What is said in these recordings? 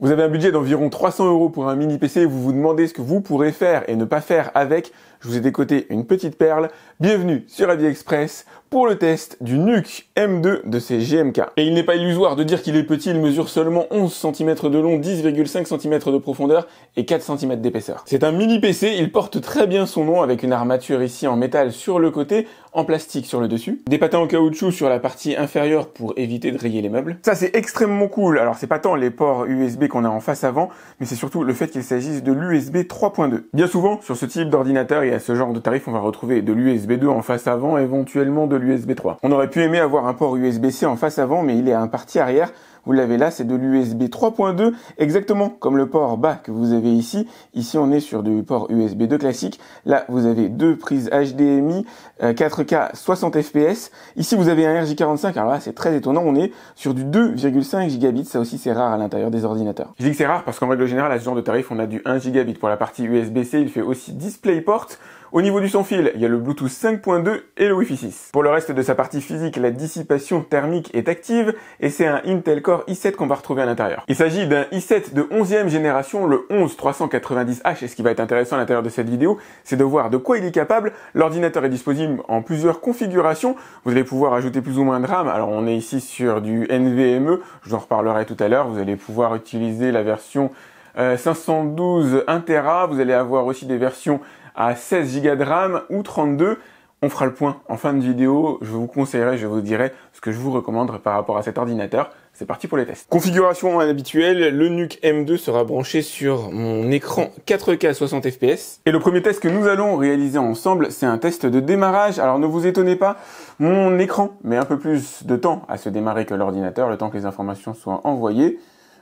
Vous avez un budget d'environ 300 € pour un mini PC et vous vous demandez ce que vous pourrez faire et ne pas faire avec. Je vous ai décoté une petite perle. Bienvenue sur AviExpress pour le test du NUC M2 de chez GMK. Et il n'est pas illusoire de dire qu'il est petit, il mesure seulement 11 cm de long, 10,5 cm de profondeur et 4 cm d'épaisseur. C'est un mini PC, il porte très bien son nom avec une armature ici en métal sur le côté, en plastique sur le dessus, des patins en caoutchouc sur la partie inférieure pour éviter de rayer les meubles. Ça c'est extrêmement cool, alors c'est pas tant les ports USB qu'on a en face avant, mais c'est surtout le fait qu'il s'agisse de l'USB 3.2. Bien souvent, sur ce type d'ordinateur et à ce genre de tarif, on va retrouver de l'USB 2 en face avant, éventuellement de l'USB 3. On aurait pu aimer avoir un port USB-C en face avant, mais il est à un parti arrière. Vous l'avez là, c'est de l'USB 3.2, exactement comme le port bas que vous avez ici. Ici, on est sur du port USB 2 classique. Là, vous avez deux prises HDMI, 4K 60 fps. Ici, vous avez un RJ45. Alors là, c'est très étonnant. On est sur du 2,5 gigabits. Ça aussi, c'est rare à l'intérieur des ordinateurs. Je dis que c'est rare parce qu'en règle générale, à ce genre de tarif, on a du 1 gigabit. Pour la partie USB-C, il fait aussi DisplayPort. Au niveau du sans fil, il y a le Bluetooth 5.2 et le Wi-Fi 6. Pour le reste de sa partie physique, la dissipation thermique est active et c'est un Intel Core i7 qu'on va retrouver à l'intérieur. Il s'agit d'un i7 de 11e génération, le 11390H, et ce qui va être intéressant à l'intérieur de cette vidéo, c'est de voir de quoi il est capable. L'ordinateur est disponible en plusieurs configurations. Vous allez pouvoir ajouter plus ou moins de RAM. Alors on est ici sur du NVMe, je vous en reparlerai tout à l'heure. Vous allez pouvoir utiliser la version 512 1 Tera. Vous allez avoir aussi des versions à 16 Go de RAM ou 32. On fera le point en fin de vidéo. Je vous conseillerai, je vous dirai ce que je vous recommande par rapport à cet ordinateur. C'est parti pour les tests. Configuration habituelle, le NUC M2 sera branché sur mon écran 4K 60 fps. Et le premier test que nous allons réaliser ensemble, c'est un test de démarrage. Alors ne vous étonnez pas, mon écran met un peu plus de temps à se démarrer que l'ordinateur, le temps que les informations soient envoyées.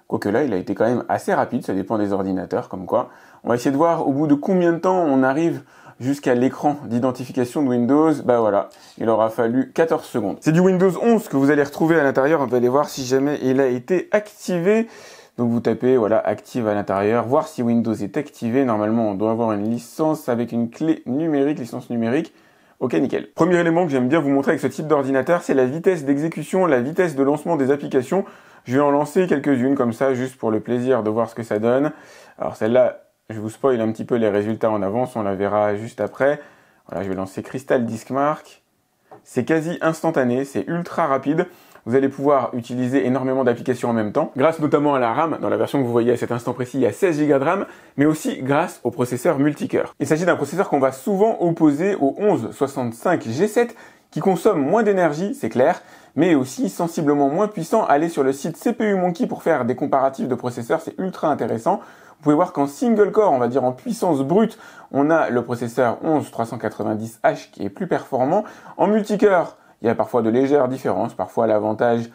Quoique là, il a été quand même assez rapide, ça dépend des ordinateurs, comme quoi. On va essayer de voir au bout de combien de temps on arrive jusqu'à l'écran d'identification de Windows. Bah voilà, il aura fallu 14 secondes. C'est du Windows 11 que vous allez retrouver à l'intérieur. On va aller voir si jamais il a été activé. Donc vous tapez, voilà, active à l'intérieur, voir si Windows est activé. Normalement, on doit avoir une licence avec une clé numérique, licence numérique. Ok, nickel. Premier élément que j'aime bien vous montrer avec ce type d'ordinateur, c'est la vitesse d'exécution, la vitesse de lancement des applications. Je vais en lancer quelques-unes comme ça, juste pour le plaisir de voir ce que ça donne. Alors celle-là, je vous spoil un petit peu les résultats en avance, on la verra juste après. Voilà, je vais lancer Crystal Diskmark. C'est quasi instantané, c'est ultra rapide. Vous allez pouvoir utiliser énormément d'applications en même temps, grâce notamment à la RAM. Dans la version que vous voyez à cet instant précis, il y a 16 Go de RAM, mais aussi grâce au processeur multicœur. Il s'agit d'un processeur qu'on va souvent opposer au 1165 G7, qui consomme moins d'énergie, c'est clair, mais aussi sensiblement moins puissant. Allez sur le site CPU Monkey pour faire des comparatifs de processeurs, c'est ultra intéressant. Vous pouvez voir qu'en single core, on va dire en puissance brute, on a le processeur 11390H qui est plus performant. En multicœur, il y a parfois de légères différences, parfois à l'avantage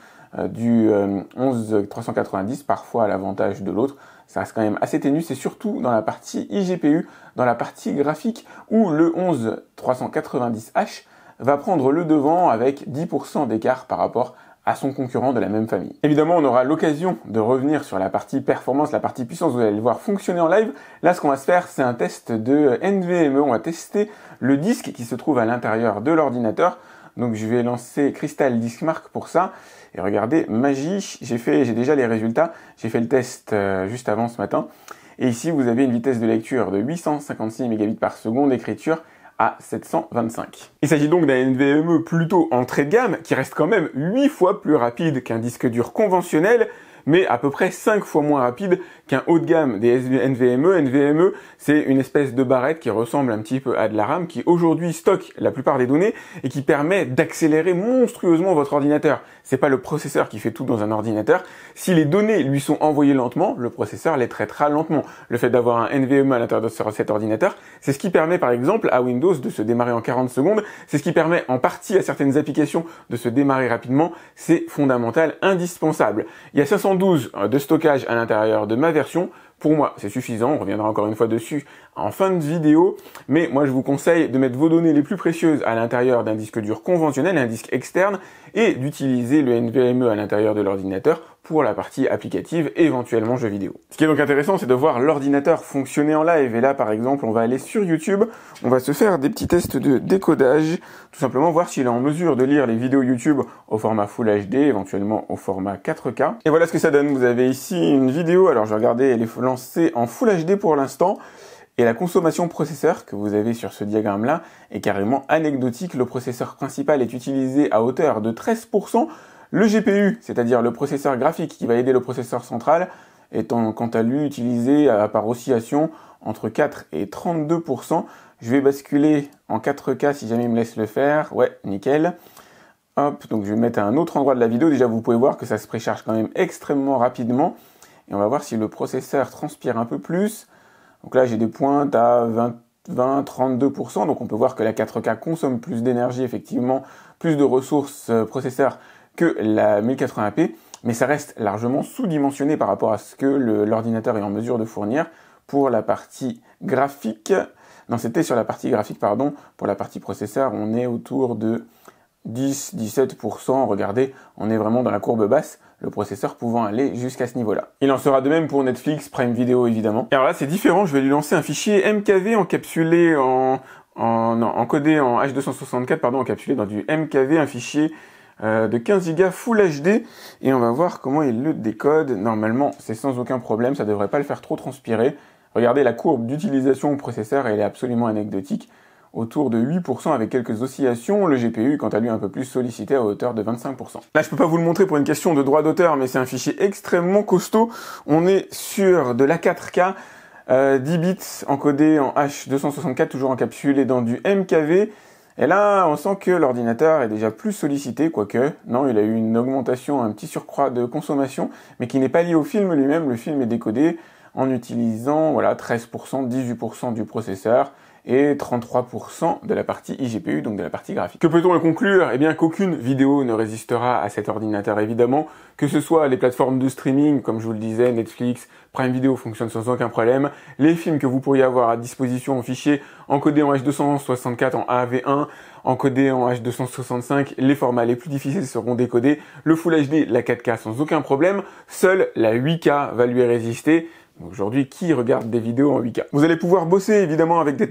du 11390, parfois à l'avantage de l'autre. Ça reste quand même assez ténu, c'est surtout dans la partie iGPU, dans la partie graphique, où le 11390H va prendre le devant avec 10% d'écart par rapport à son concurrent de la même famille. Évidemment, on aura l'occasion de revenir sur la partie performance, la partie puissance, vous allez le voir fonctionner en live. Là, ce qu'on va se faire, c'est un test de NVMe. On va tester le disque qui se trouve à l'intérieur de l'ordinateur. Donc, je vais lancer Crystal Diskmark pour ça. Et regardez, magie, j'ai déjà les résultats. J'ai fait le test juste avant ce matin. Et ici, vous avez une vitesse de lecture de 856 mégabits par seconde, d'écriture à 725. Il s'agit donc d'un NVMe plutôt entrée de gamme qui reste quand même 8 fois plus rapide qu'un disque dur conventionnel, mais à peu près 5 fois moins rapide qu'un haut de gamme des NVMe. NVMe, c'est une espèce de barrette qui ressemble un petit peu à de la RAM, qui aujourd'hui stocke la plupart des données et qui permet d'accélérer monstrueusement votre ordinateur. C'est pas le processeur qui fait tout dans un ordinateur. Si les données lui sont envoyées lentement, le processeur les traitera lentement. Le fait d'avoir un NVMe à l'intérieur de cet ordinateur, c'est ce qui permet par exemple à Windows de se démarrer en 40 secondes. C'est ce qui permet en partie à certaines applications de se démarrer rapidement. C'est fondamental, indispensable. Il y a 512 de stockage à l'intérieur de ma version. Pour moi, c'est suffisant, on reviendra encore une fois dessus en fin de vidéo, mais moi je vous conseille de mettre vos données les plus précieuses à l'intérieur d'un disque dur conventionnel, un disque externe, et d'utiliser le NVMe à l'intérieur de l'ordinateur pour la partie applicative et éventuellement jeux vidéo. Ce qui est donc intéressant, c'est de voir l'ordinateur fonctionner en live. Et là, par exemple, on va aller sur YouTube, on va se faire des petits tests de décodage, tout simplement voir s'il est en mesure de lire les vidéos YouTube au format Full HD, éventuellement au format 4K. Et voilà ce que ça donne. Vous avez ici une vidéo, alors je vais regarder, elle est lancée en Full HD pour l'instant. Et la consommation processeur que vous avez sur ce diagramme-là est carrément anecdotique. Le processeur principal est utilisé à hauteur de 13%. Le GPU, c'est-à-dire le processeur graphique qui va aider le processeur central, étant quant à lui utilisé par oscillation entre 4 et 32%. Je vais basculer en 4K si jamais il me laisse le faire. Ouais, nickel. Hop, donc je vais me mettre à un autre endroit de la vidéo. Déjà, vous pouvez voir que ça se précharge quand même extrêmement rapidement. Et on va voir si le processeur transpire un peu plus. Donc là, j'ai des pointes à 20-32%, donc on peut voir que la 4K consomme plus d'énergie, effectivement, plus de ressources processeurs que la 1080p, mais ça reste largement sous-dimensionné par rapport à ce que l'ordinateur est en mesure de fournir pour la partie graphique. Non, c'était sur la partie graphique, pardon. Pour la partie processeur, on est autour de 10-17%. Regardez, on est vraiment dans la courbe basse, le processeur pouvant aller jusqu'à ce niveau-là. Il en sera de même pour Netflix, Prime Video évidemment. Et alors là, c'est différent, je vais lui lancer un fichier MKV encapsulé encodé en H264, pardon, encapsulé dans du MKV, un fichier de 15 Go Full HD, et on va voir comment il le décode. Normalement, c'est sans aucun problème, ça devrait pas le faire trop transpirer. Regardez la courbe d'utilisation au processeur, elle est absolument anecdotique. Autour de 8% avec quelques oscillations, le GPU quant à lui un peu plus sollicité à hauteur de 25%. Là je peux pas vous le montrer pour une question de droit d'auteur, mais c'est un fichier extrêmement costaud. On est sur de la 4K, 10 bits encodé en H264, toujours encapsulé dans du MKV. Et là on sent que l'ordinateur est déjà plus sollicité, quoique, non, il a eu une augmentation, un petit surcroît de consommation, mais qui n'est pas lié au film lui-même. Le film est décodé en utilisant voilà, 13%, 18% du processeur, et 33% de la partie iGPU, donc de la partie graphique. Que peut-on en conclure? Eh bien qu'aucune vidéo ne résistera à cet ordinateur évidemment, que ce soit les plateformes de streaming, comme je vous le disais, Netflix, Prime Video fonctionne sans aucun problème, les films que vous pourriez avoir à disposition en fichier encodés en H264 en AV1, encodés en H265, les formats les plus difficiles seront décodés, le Full HD, la 4K sans aucun problème, seule la 8K va lui résister. Aujourd'hui, qui regarde des vidéos en 8K? Vous allez pouvoir bosser évidemment avec des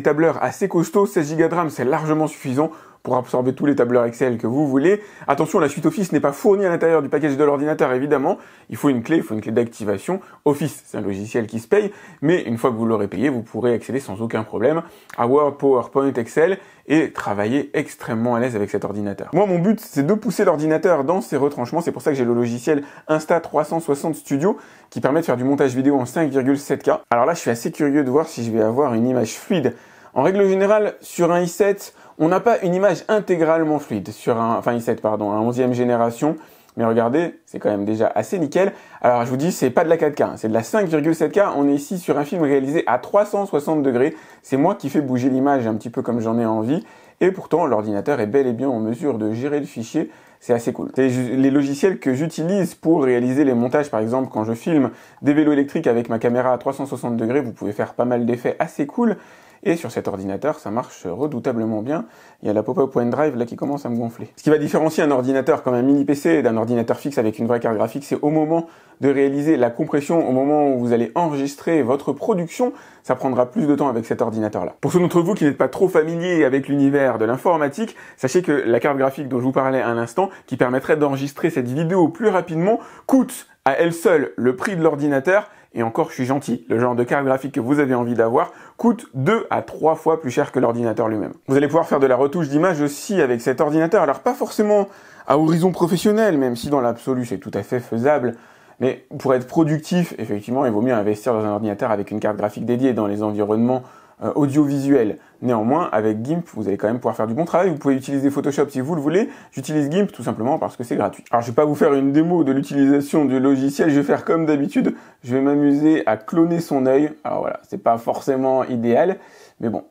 tableurs assez costauds. 16 Go de RAM, c'est largement suffisant pour absorber tous les tableurs Excel que vous voulez. Attention, la suite Office n'est pas fournie à l'intérieur du package de l'ordinateur, évidemment. Il faut une clé d'activation. Office, c'est un logiciel qui se paye, mais une fois que vous l'aurez payé, vous pourrez accéder sans aucun problème à Word, PowerPoint, Excel et travailler extrêmement à l'aise avec cet ordinateur. Moi, mon but, c'est de pousser l'ordinateur dans ses retranchements. C'est pour ça que j'ai le logiciel Insta360 Studio qui permet de faire du montage vidéo en 5,7K. Alors là, je suis assez curieux de voir si je vais avoir une image fluide. En règle générale, sur un i7, on n'a pas une image intégralement fluide. Un 11e génération. Mais regardez, c'est quand même déjà assez nickel. Alors je vous dis, c'est pas de la 4K, c'est de la 5,7K. On est ici sur un film réalisé à 360 degrés. C'est moi qui fais bouger l'image un petit peu comme j'en ai envie. Et pourtant, l'ordinateur est bel et bien en mesure de gérer le fichier. C'est assez cool. C'est les logiciels que j'utilise pour réaliser les montages. Par exemple, quand je filme des vélos électriques avec ma caméra à 360 degrés, vous pouvez faire pas mal d'effets assez cool. Et sur cet ordinateur, ça marche redoutablement bien. Il y a la pop-up OneDrive là qui commence à me gonfler. Ce qui va différencier un ordinateur comme un mini PC d'un ordinateur fixe avec une vraie carte graphique, c'est au moment de réaliser la compression, au moment où vous allez enregistrer votre production, ça prendra plus de temps avec cet ordinateur-là. Pour ceux d'entre vous qui n'êtes pas trop familiers avec l'univers de l'informatique, sachez que la carte graphique dont je vous parlais à l'instant, qui permettrait d'enregistrer cette vidéo plus rapidement, coûte à elle seule le prix de l'ordinateur. Et encore, je suis gentil, le genre de carte graphique que vous avez envie d'avoir coûte 2 à 3 fois plus cher que l'ordinateur lui-même. Vous allez pouvoir faire de la retouche d'image aussi avec cet ordinateur. Alors pas forcément à horizon professionnel, même si dans l'absolu c'est tout à fait faisable. Mais pour être productif, effectivement, il vaut mieux investir dans un ordinateur avec une carte graphique dédiée dans les environnements audiovisuel. Néanmoins, avec GIMP, vous allez quand même pouvoir faire du bon travail. Vous pouvez utiliser Photoshop si vous le voulez. J'utilise GIMP tout simplement parce que c'est gratuit. Alors, je vais pas vous faire une démo de l'utilisation du logiciel. Je vais faire comme d'habitude. Je vais m'amuser à cloner son œil. Alors voilà, c'est pas forcément idéal, mais bon.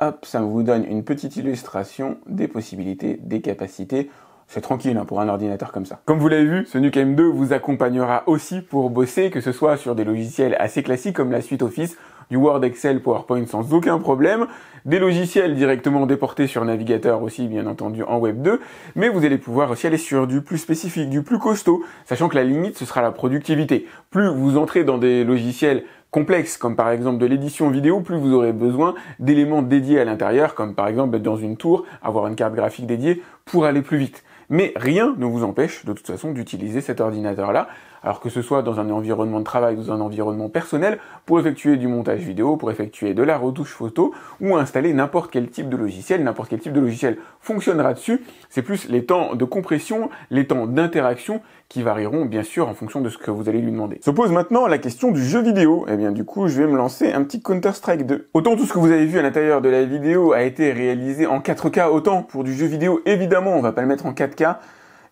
Hop, ça vous donne une petite illustration des possibilités, des capacités. C'est tranquille pour un ordinateur comme ça. Comme vous l'avez vu, ce NUC M2 vous accompagnera aussi pour bosser, que ce soit sur des logiciels assez classiques comme la suite Office, du Word, Excel, PowerPoint sans aucun problème, des logiciels directement déportés sur navigateur aussi, bien entendu, en Web 2, mais vous allez pouvoir aussi aller sur du plus spécifique, du plus costaud, sachant que la limite, ce sera la productivité. Plus vous entrez dans des logiciels complexes, comme par exemple de l'édition vidéo, plus vous aurez besoin d'éléments dédiés à l'intérieur, comme par exemple dans une tour, avoir une carte graphique dédiée pour aller plus vite. Mais rien ne vous empêche de toute façon d'utiliser cet ordinateur-là, alors que ce soit dans un environnement de travail, dans un environnement personnel, pour effectuer du montage vidéo, pour effectuer de la retouche photo, ou installer n'importe quel type de logiciel fonctionnera dessus. C'est plus les temps de compression, les temps d'interaction qui varieront bien sûr en fonction de ce que vous allez lui demander. Se pose maintenant la question du jeu vidéo. Eh bien du coup, je vais me lancer un petit Counter-Strike 2. Autant tout ce que vous avez vu à l'intérieur de la vidéo a été réalisé en 4K, autant pour du jeu vidéo, évidemment, on va pas le mettre en 4K.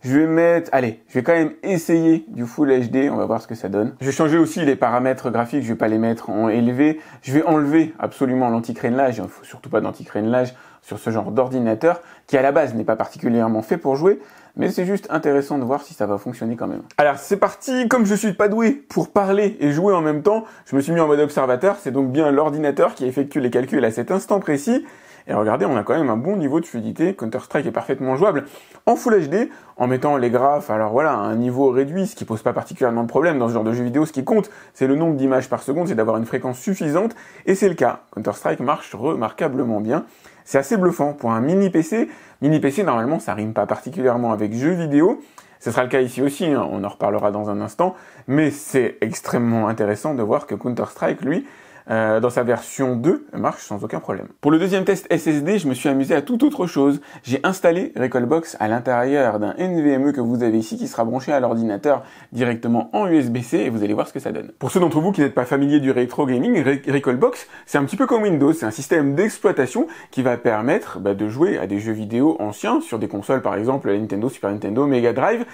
Je vais quand même essayer du Full HD, on va voir ce que ça donne. Je vais changer aussi les paramètres graphiques, je vais pas les mettre en élevé. Je vais enlever absolument l'anti-crénelage, il ne faut surtout pas d'anti-crénelage sur ce genre d'ordinateur, qui à la base n'est pas particulièrement fait pour jouer, mais c'est juste intéressant de voir si ça va fonctionner quand même. Alors c'est parti, comme je suis pas doué pour parler et jouer en même temps, je me suis mis en mode observateur, c'est donc bien l'ordinateur qui effectue les calculs à cet instant précis. Et regardez, on a quand même un bon niveau de fluidité. Counter-Strike est parfaitement jouable en Full HD, en mettant les graphes, alors voilà, à un niveau réduit, ce qui pose pas particulièrement de problème dans ce genre de jeu vidéo. Ce qui compte, c'est le nombre d'images par seconde, c'est d'avoir une fréquence suffisante, et c'est le cas. Counter-Strike marche remarquablement bien. C'est assez bluffant pour un mini PC. Mini PC, normalement, ça rime pas particulièrement avec jeu vidéo. Ce sera le cas ici aussi, hein, on en reparlera dans un instant, mais c'est extrêmement intéressant de voir que Counter-Strike, lui, dans sa version 2, marche sans aucun problème. Pour le deuxième test SSD, je me suis amusé à toute autre chose. J'ai installé Recalbox à l'intérieur d'un NVMe que vous avez ici qui sera branché à l'ordinateur directement en USB-C et vous allez voir ce que ça donne. Pour ceux d'entre vous qui n'êtes pas familiers du rétro gaming, Recalbox, c'est un petit peu comme Windows, c'est un système d'exploitation qui va permettre de jouer à des jeux vidéo anciens sur des consoles par exemple la Nintendo, Super Nintendo, Mega Drive.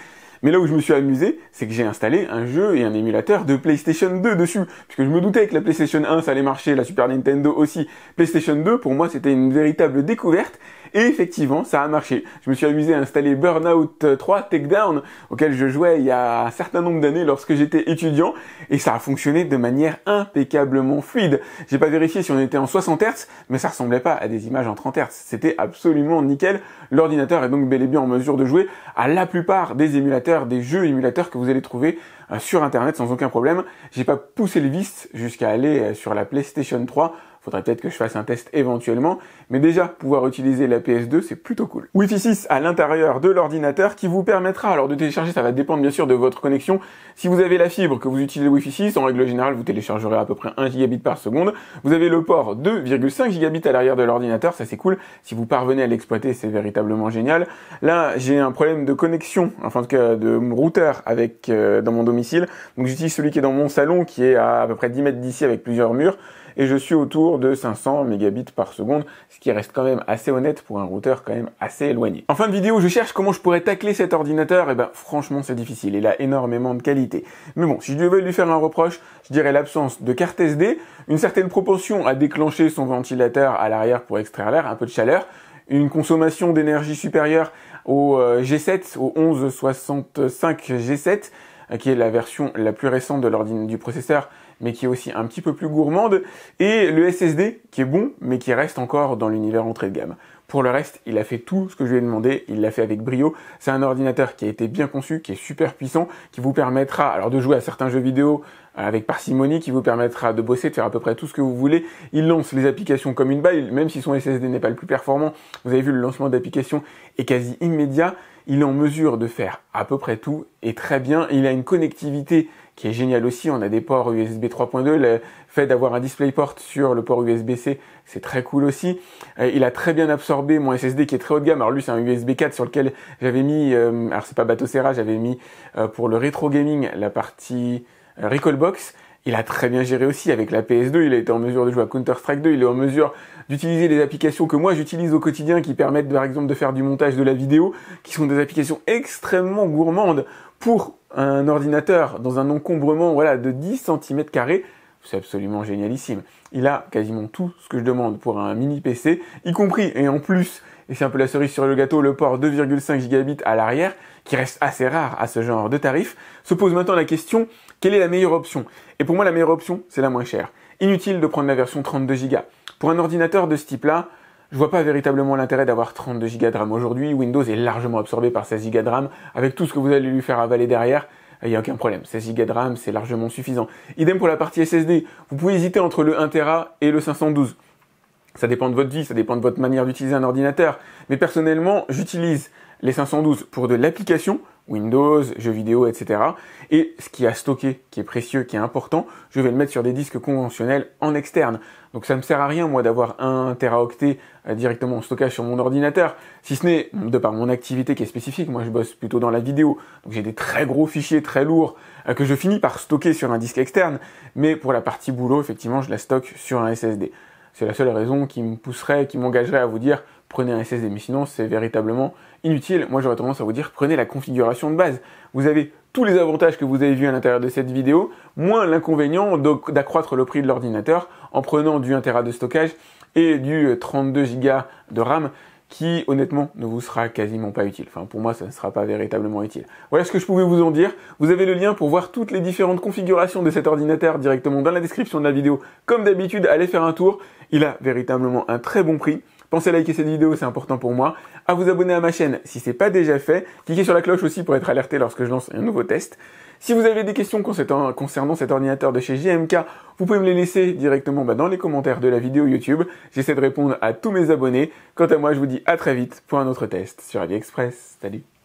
Mais là où je me suis amusé, c'est que j'ai installé un jeu et un émulateur de PlayStation 2 dessus. Puisque je me doutais que la PlayStation 1, ça allait marcher, la Super Nintendo aussi. PlayStation 2, pour moi, c'était une véritable découverte. Et effectivement, ça a marché. Je me suis amusé à installer Burnout 3 Takedown, auquel je jouais il y a un certain nombre d'années lorsque j'étais étudiant, et ça a fonctionné de manière impeccablement fluide. J'ai pas vérifié si on était en 60 Hz, mais ça ressemblait pas à des images en 30 Hz. C'était absolument nickel. L'ordinateur est donc bel et bien en mesure de jouer à la plupart des émulateurs, des jeux émulateurs que vous allez trouver sur Internet sans aucun problème. J'ai pas poussé le vice jusqu'à aller sur la PlayStation 3. Faudrait peut-être que je fasse un test éventuellement, mais déjà, pouvoir utiliser la PS2, c'est plutôt cool. Wi-Fi 6 à l'intérieur de l'ordinateur qui vous permettra alors de télécharger, ça va dépendre bien sûr de votre connexion. Si vous avez la fibre, que vous utilisez le Wi-Fi 6, en règle générale, vous téléchargerez à peu près 1 gigabit par seconde. Vous avez le port 2,5 gigabits à l'arrière de l'ordinateur, ça c'est cool. Si vous parvenez à l'exploiter, c'est véritablement génial. Là, j'ai un problème de connexion, enfin en tout cas de routeur avec dans mon domicile. Donc j'utilise celui qui est dans mon salon, qui est à peu près 10 mètres d'ici avec plusieurs murs. Et je suis autour de 500 mégabits par seconde, ce qui reste quand même assez honnête pour un routeur quand même assez éloigné. En fin de vidéo, je cherche comment je pourrais tacler cet ordinateur, et franchement c'est difficile, il a énormément de qualité. Mais bon, si je devais lui faire un reproche, je dirais l'absence de carte SD, une certaine propension à déclencher son ventilateur à l'arrière pour extraire l'air, un peu de chaleur, une consommation d'énergie supérieure au G7, au 1165 G7, qui est la version la plus récente de du processeur, mais qui est aussi un petit peu plus gourmande, et le SSD, qui est bon, mais qui reste encore dans l'univers entrée de gamme. Pour le reste, il a fait tout ce que je lui ai demandé, il l'a fait avec brio. C'est un ordinateur qui a été bien conçu, qui est super puissant, qui vous permettra alors de jouer à certains jeux vidéo avec parcimonie, qui vous permettra de bosser, de faire à peu près tout ce que vous voulez. Il lance les applications comme une balle, même si son SSD n'est pas le plus performant. Vous avez vu, le lancement d'applications est quasi immédiat. Il est en mesure de faire à peu près tout, et très bien. Il a une connectivité qui est géniale aussi. On a des ports USB 3.2. Le fait d'avoir un DisplayPort sur le port USB-C, c'est très cool aussi. Il a très bien absorbé mon SSD qui est très haut de gamme. Alors lui, c'est un USB 4 sur lequel j'avais mis, alors c'est pas Bateau Serra, j'avais mis pour le rétro gaming la partie Recalbox. Il a très bien géré aussi avec la PS2, il a été en mesure de jouer à Counter-Strike 2, il est en mesure d'utiliser des applications que moi j'utilise au quotidien qui permettent par exemple de faire du montage de la vidéo, qui sont des applications extrêmement gourmandes pour un ordinateur dans un encombrement de 10 cm². C'est absolument génialissime. Il a quasiment tout ce que je demande pour un mini PC, y compris et en plus, et c'est un peu la cerise sur le gâteau, le port 2,5 gigabits à l'arrière, qui reste assez rare à ce genre de tarif. Se pose maintenant la question, Quelle est la meilleure option? Et pour moi, la meilleure option, c'est la moins chère. Inutile de prendre la version 32 Go. Pour un ordinateur de ce type-là, je vois pas véritablement l'intérêt d'avoir 32 Go de RAM. Aujourd'hui, Windows est largement absorbé par 16 Go de RAM. Avec tout ce que vous allez lui faire avaler derrière, il n'y a aucun problème. 16 Go de RAM, c'est largement suffisant. Idem pour la partie SSD. Vous pouvez hésiter entre le 1 Tera et le 512. Ça dépend de votre vie, ça dépend de votre manière d'utiliser un ordinateur. Mais personnellement, j'utilise les 512 pour de l'application, Windows, jeux vidéo, etc. Et ce qui a stocké, qui est précieux, qui est important, je vais le mettre sur des disques conventionnels en externe. Donc ça ne me sert à rien, moi, d'avoir 1 Teraoctet directement en stockage sur mon ordinateur, si ce n'est de par mon activité qui est spécifique. Moi, je bosse plutôt dans la vidéo, donc j'ai des très gros fichiers, très lourds, que je finis par stocker sur un disque externe. Mais pour la partie boulot, effectivement, je la stocke sur un SSD. C'est la seule raison qui me pousserait, qui m'engagerait à vous dire prenez un SSD. Mais sinon, c'est véritablement inutile. Moi, j'aurais tendance à vous dire prenez la configuration de base. Vous avez tous les avantages que vous avez vus à l'intérieur de cette vidéo, moins l'inconvénient d'accroître le prix de l'ordinateur en prenant du 1 Tera de stockage et du 32 Go de RAM qui, honnêtement, ne vous sera quasiment pas utile. Enfin, pour moi, ça ne sera pas véritablement utile. Voilà ce que je pouvais vous en dire. Vous avez le lien pour voir toutes les différentes configurations de cet ordinateur directement dans la description de la vidéo. Comme d'habitude, allez faire un tour. Il a véritablement un très bon prix. Pensez à liker cette vidéo, c'est important pour moi. À vous abonner à ma chaîne si ce n'est pas déjà fait. Cliquez sur la cloche aussi pour être alerté lorsque je lance un nouveau test. Si vous avez des questions concernant cet ordinateur de chez JMK, vous pouvez me les laisser directement dans les commentaires de la vidéo YouTube. J'essaie de répondre à tous mes abonnés. Quant à moi, je vous dis à très vite pour un autre test sur AliExpress. Salut!